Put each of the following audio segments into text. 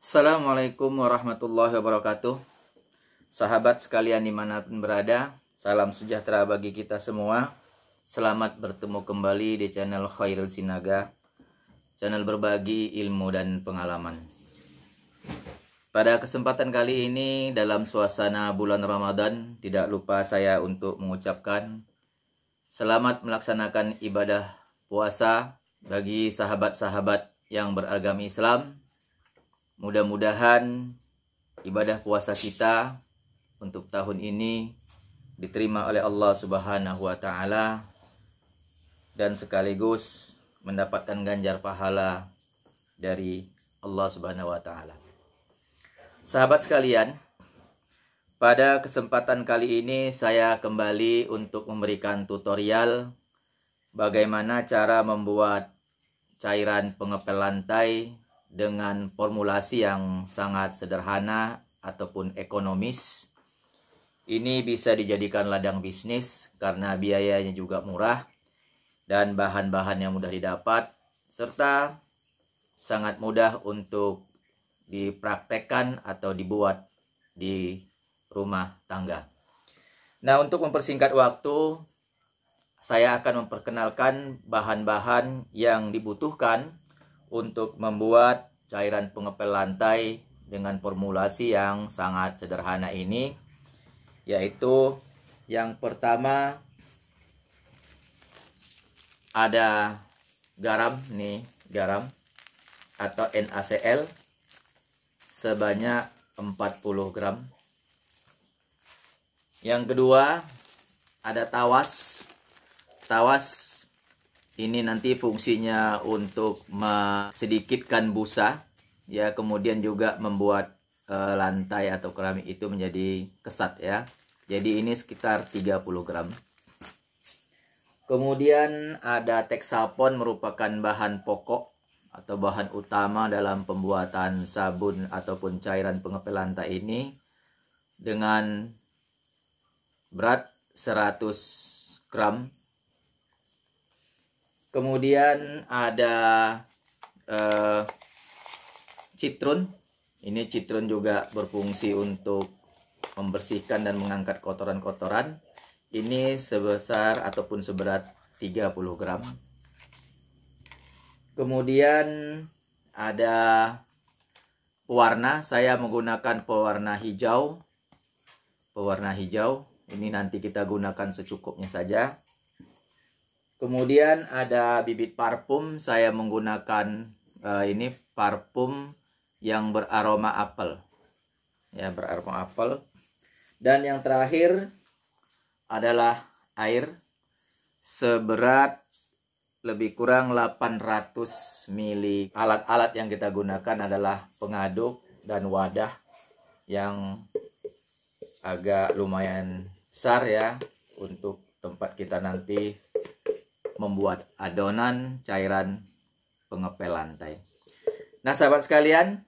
Assalamualaikum warahmatullahi wabarakatuh. Sahabat sekalian dimanapun berada, salam sejahtera bagi kita semua. Selamat bertemu kembali di channel Khairil Sinaga, channel berbagi ilmu dan pengalaman. Pada kesempatan kali ini dalam suasana bulan Ramadan, tidak lupa saya untuk mengucapkan selamat melaksanakan ibadah puasa bagi sahabat-sahabat yang beragama Islam. Mudah-mudahan ibadah puasa kita untuk tahun ini diterima oleh Allah Subhanahu wa taala dan sekaligus mendapatkan ganjar pahala dari Allah Subhanahu wa taala. Sahabat sekalian, pada kesempatan kali ini saya kembali untuk memberikan tutorial bagaimana cara membuat cairan pengepel lantai dengan formulasi yang sangat sederhana ataupun ekonomis. Ini bisa dijadikan ladang bisnis karena biayanya juga murah dan bahan-bahan yang mudah didapat serta sangat mudah untuk dipraktekkan atau dibuat di rumah tangga. Nah, untuk mempersingkat waktu, saya akan memperkenalkan bahan-bahan yang dibutuhkan untuk membuat cairan pengepel lantai dengan formulasi yang sangat sederhana ini, yaitu yang pertama ada garam, nih garam atau NaCl sebanyak 40 gram. Yang kedua ada tawas. Tawas ini nanti fungsinya untuk sedikitkan busa, ya, kemudian juga membuat lantai atau keramik itu menjadi kesat, ya. Jadi ini sekitar 30 gram. Kemudian ada Texapon, merupakan bahan pokok atau bahan utama dalam pembuatan sabun ataupun cairan pengepel lantai ini dengan berat 100 gram. Kemudian ada citrun. Ini citrun juga berfungsi untuk membersihkan dan mengangkat kotoran-kotoran. Ini sebesar ataupun seberat 30 gram. Kemudian ada pewarna. Saya menggunakan pewarna hijau. Pewarna hijau. Ini nanti kita gunakan secukupnya saja. Kemudian ada bibit parfum. Saya menggunakan ini parfum yang beraroma apel, ya, beraroma apel. Dan yang terakhir adalah air seberat lebih kurang 800 ml. Alat-alat yang kita gunakan adalah pengaduk dan wadah yang agak lumayan besar, ya, untuk tempat kita nanti membuat adonan cairan pengepel lantai. Nah, sahabat sekalian,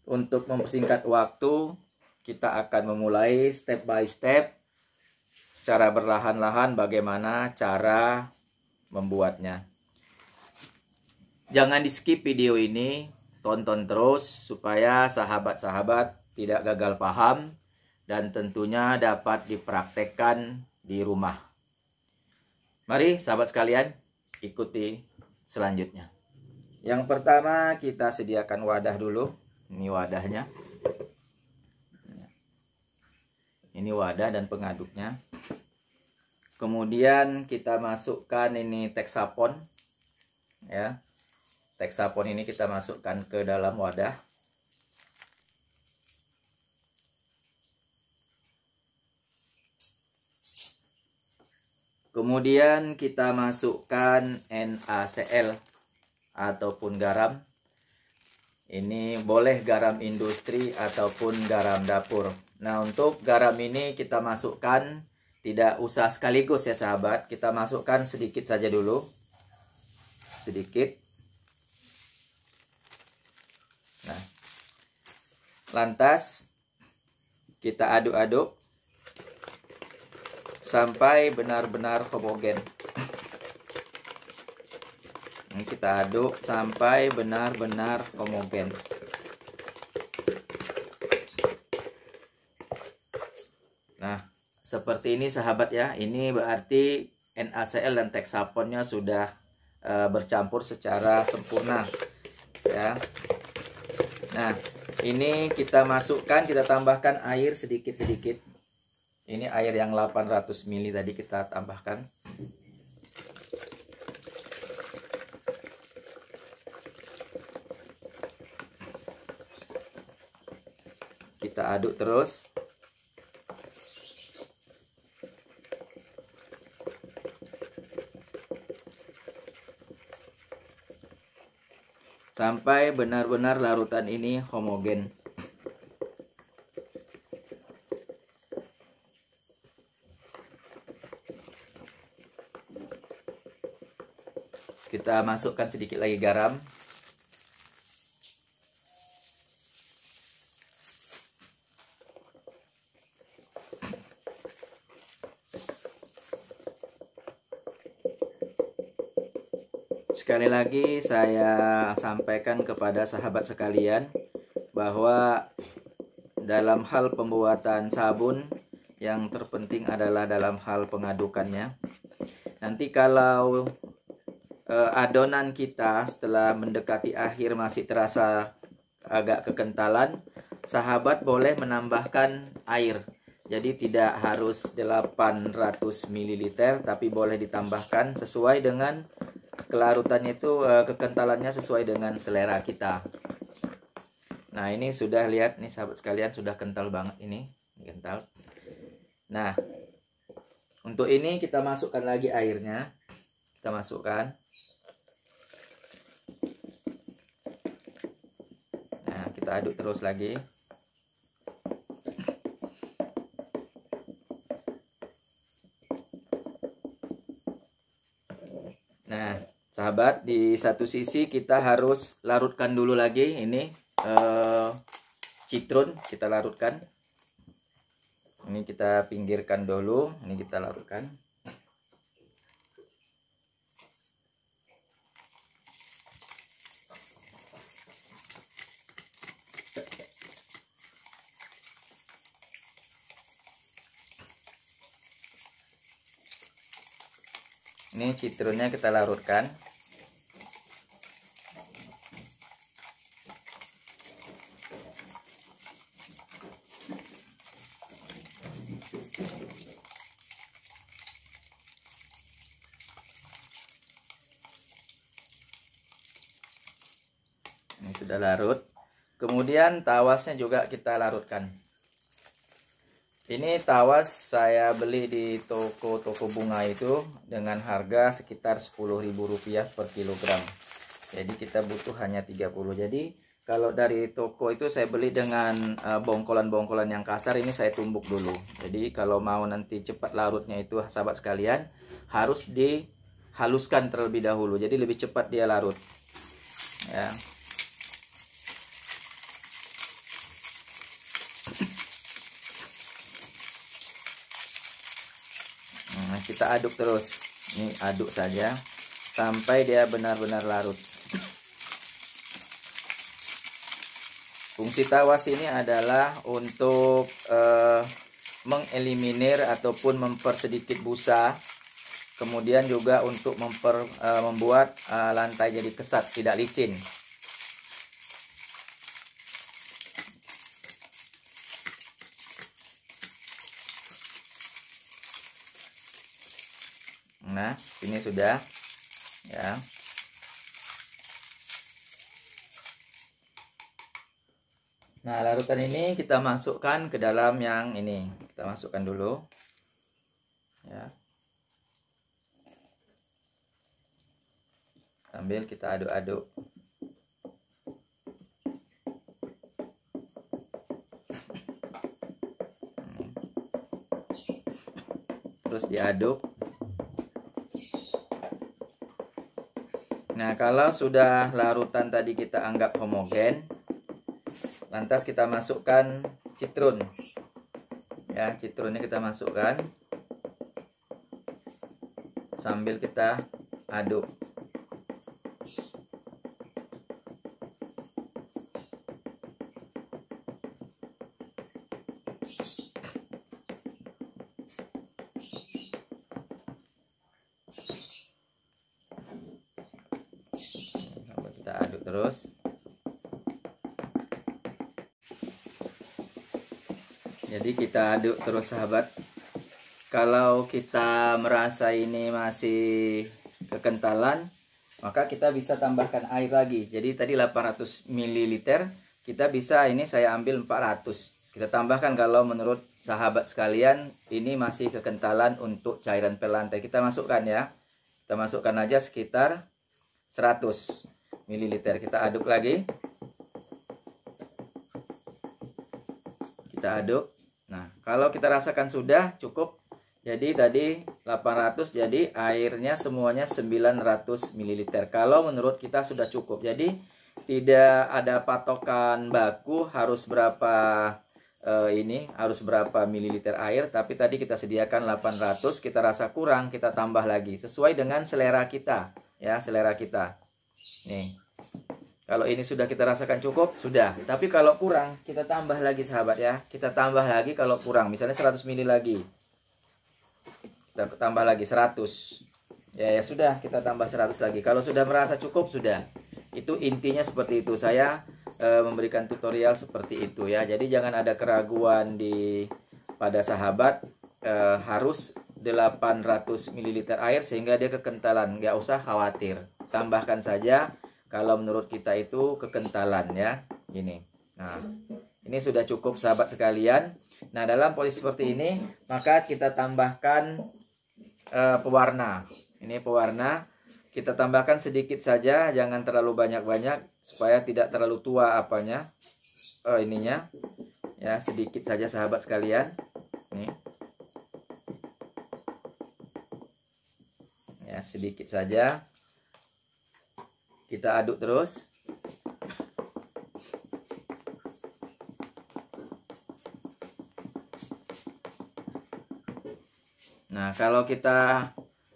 untuk mempersingkat waktu, kita akan memulai step by step secara berlahan-lahan bagaimana cara membuatnya. Jangan di skip video ini, tonton terus supaya sahabat-sahabat tidak gagal paham dan tentunya dapat dipraktekkan di rumah. Mari sahabat sekalian, ikuti selanjutnya. Yang pertama kita sediakan wadah dulu. Ini wadahnya. Ini wadah dan pengaduknya. Kemudian kita masukkan ini Texapon, ya. Texapon ini kita masukkan ke dalam wadah. Kemudian kita masukkan NaCl ataupun garam. Ini boleh garam industri ataupun garam dapur. Nah, untuk garam ini kita masukkan tidak usah sekaligus, ya sahabat. Kita masukkan sedikit saja dulu. Sedikit. Nah, lantas kita aduk-aduk sampai benar-benar homogen. Kita aduk sampai benar-benar homogen. seperti ini sahabat ya. Ini berarti NaCl dan Texaponnya sudah bercampur secara sempurna ya. Nah, ini kita masukkan, kita tambahkan air sedikit-sedikit. Ini air yang 800 ml tadi kita tambahkan. Kita aduk terus. Sampai benar-benar larutan ini homogen. Kita masukkan sedikit lagi garam. Sekali lagi saya sampaikan kepada sahabat sekalian bahwa dalam hal pembuatan sabun yang terpenting adalah dalam hal pengadukannya. Nanti kalau adonan kita setelah mendekati akhir masih terasa agak kekentalan, sahabat boleh menambahkan air. Jadi tidak harus 800 ml, tapi boleh ditambahkan sesuai dengan kelarutannya itu, kekentalannya sesuai dengan selera kita. Nah, ini sudah lihat nih sahabat sekalian, sudah kental banget ini kental. Nah, untuk ini kita masukkan lagi airnya. Kita masukkan. Nah, kita aduk terus lagi. Nah, sahabat, di satu sisi kita harus larutkan dulu lagi ini citron, kita larutkan. Ini kita pinggirkan dulu, ini kita larutkan. Ini citronnya kita larutkan. Ini sudah larut. Kemudian tawasnya juga kita larutkan. Ini tawas saya beli di toko-toko bunga itu dengan harga sekitar Rp10.000 per kilogram. Jadi kita butuh hanya 30. Jadi kalau dari toko itu saya beli dengan bongkolan-bongkolan yang kasar, ini saya tumbuk dulu. Jadi kalau mau nanti cepat larutnya itu sahabat sekalian, harus dihaluskan terlebih dahulu. Jadi lebih cepat dia larut. Ya. Nah, kita aduk terus. Ini aduk saja sampai dia benar-benar larut. Fungsi tawas ini adalah untuk mengeliminir ataupun mempersedikit busa. Kemudian juga untuk membuat lantai jadi kesat, tidak licin. Nah, ini sudah ya. Nah, larutan ini kita masukkan ke dalam yang ini. Kita masukkan dulu. Ya. Sambil kita aduk-aduk. Terus diaduk. Nah, kalau sudah larutan tadi kita anggap homogen, lantas kita masukkan citron. Ya, citronnya kita masukkan sambil kita aduk. terus. Jadi kita aduk terus sahabat. Kalau kita merasa ini masih kekentalan, maka kita bisa tambahkan air lagi. Jadi tadi 800 ml, kita bisa, ini saya ambil 400. Kita tambahkan kalau menurut sahabat sekalian ini masih kekentalan untuk cairan pel lantai. Kita masukkan ya. Kita masukkan aja sekitar 100 ml. Kita aduk lagi. Kita aduk. Nah, kalau kita rasakan sudah cukup. Jadi tadi 800, jadi airnya semuanya 900 ml. Kalau menurut kita sudah cukup. Jadi tidak ada patokan baku harus berapa harus berapa mililiter air, tapi tadi kita sediakan 800, kita rasa kurang, kita tambah lagi sesuai dengan selera kita, ya, selera kita. Nih. Kalau ini sudah kita rasakan cukup, sudah. Tapi kalau kurang, kita tambah lagi sahabat ya. Kita tambah lagi kalau kurang, misalnya 100 ml lagi. Kita tambah lagi 100. Ya sudah, kita tambah 100 lagi. Kalau sudah merasa cukup, sudah. Itu intinya seperti itu. Saya memberikan tutorial seperti itu ya. Jadi jangan ada keraguan pada sahabat, harus 800 ml air sehingga dia kekentalan. Nggak usah khawatir. Tambahkan saja kalau menurut kita itu kekentalan ya. Ini. Nah, ini sudah cukup sahabat sekalian. Nah, dalam posisi seperti ini, maka kita tambahkan pewarna. Ini pewarna. Kita tambahkan sedikit saja, jangan terlalu banyak-banyak supaya tidak terlalu tua ininya. Ya, sedikit saja sahabat sekalian. Nih. Ya, sedikit saja. Kita aduk terus. Nah, kalau kita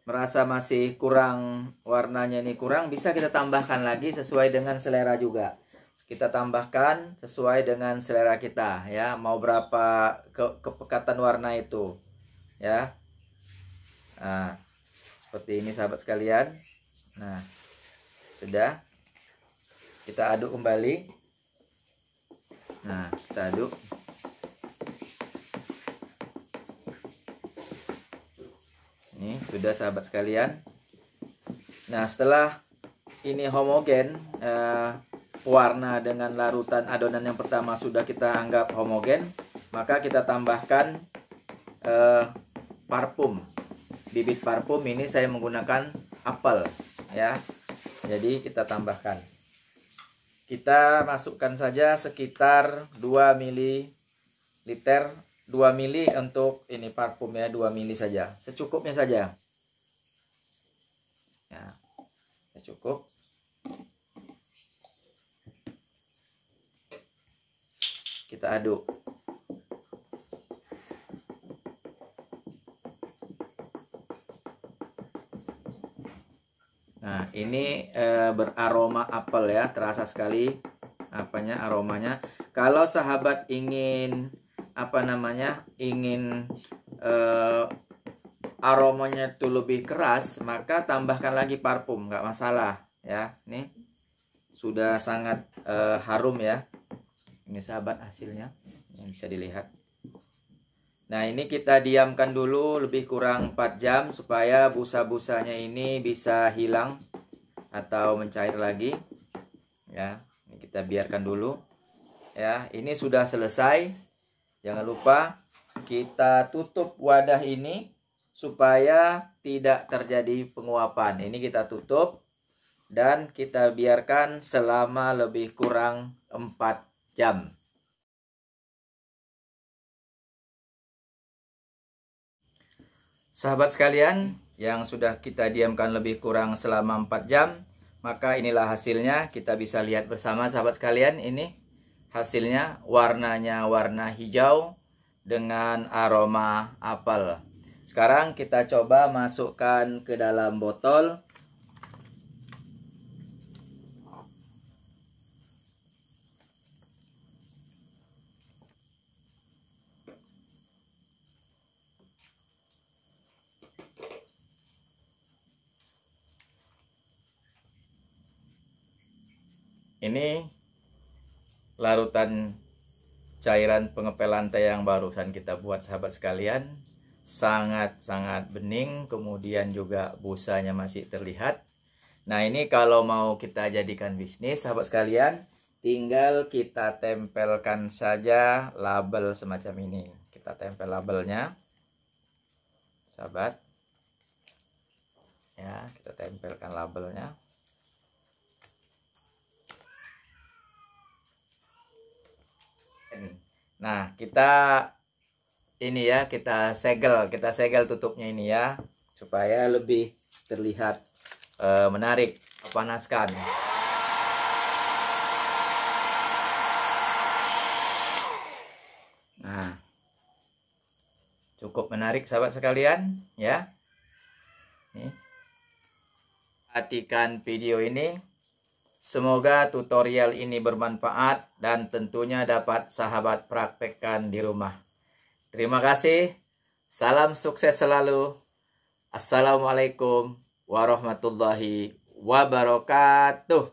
merasa masih kurang, warnanya ini kurang, bisa kita tambahkan lagi sesuai dengan selera juga. Kita tambahkan sesuai dengan selera kita ya, mau berapa kepekatan warna itu ya. Nah, seperti ini sahabat sekalian. Nah, sudah. Kita aduk kembali. Nah, kita aduk. Ini sudah sahabat sekalian. Nah, setelah ini homogen, warna dengan larutan adonan yang pertama sudah kita anggap homogen, maka kita tambahkan parfum. Bibit parfum ini saya menggunakan apel ya. Jadi kita tambahkan. Kita masukkan saja sekitar 2 ml. 2 mili untuk ini parfum ya, 2 mili saja, secukupnya saja ya, cukup. Kita aduk. Nah, ini beraroma apel ya, terasa sekali aromanya. Kalau sahabat ingin ingin aromanya itu lebih keras, maka tambahkan lagi parfum, nggak masalah ya. Ini sudah sangat harum ya. Ini sahabat hasilnya yang bisa dilihat. Nah, ini kita diamkan dulu lebih kurang 4 jam supaya busa-busanya ini bisa hilang atau mencair lagi ya. Ini kita biarkan dulu ya. Ini sudah selesai. Jangan lupa kita tutup wadah ini supaya tidak terjadi penguapan. Ini kita tutup dan kita biarkan selama lebih kurang 4 jam. Sahabat sekalian, yang sudah kita diamkan lebih kurang selama 4 jam, maka inilah hasilnya. Kita bisa lihat bersama sahabat sekalian, ini hasilnya, warnanya warna hijau dengan aroma apel. Sekarang kita coba masukkan ke dalam botol. Ini larutan cairan pengepel lantai yang barusan kita buat, sahabat sekalian. Sangat-sangat bening, kemudian juga busanya masih terlihat. Nah, ini kalau mau kita jadikan bisnis, sahabat sekalian, tinggal kita tempelkan saja label semacam ini. Kita tempel labelnya, sahabat. Ya, kita tempelkan labelnya. Nah, kita ini ya, kita segel tutupnya ini ya, supaya lebih terlihat menarik. Panaskan. Nah, cukup menarik sahabat sekalian ya. Nih. Perhatikan video ini. Semoga tutorial ini bermanfaat dan tentunya dapat sahabat praktekkan di rumah. Terima kasih. Salam sukses selalu. Assalamualaikum warahmatullahi wabarakatuh.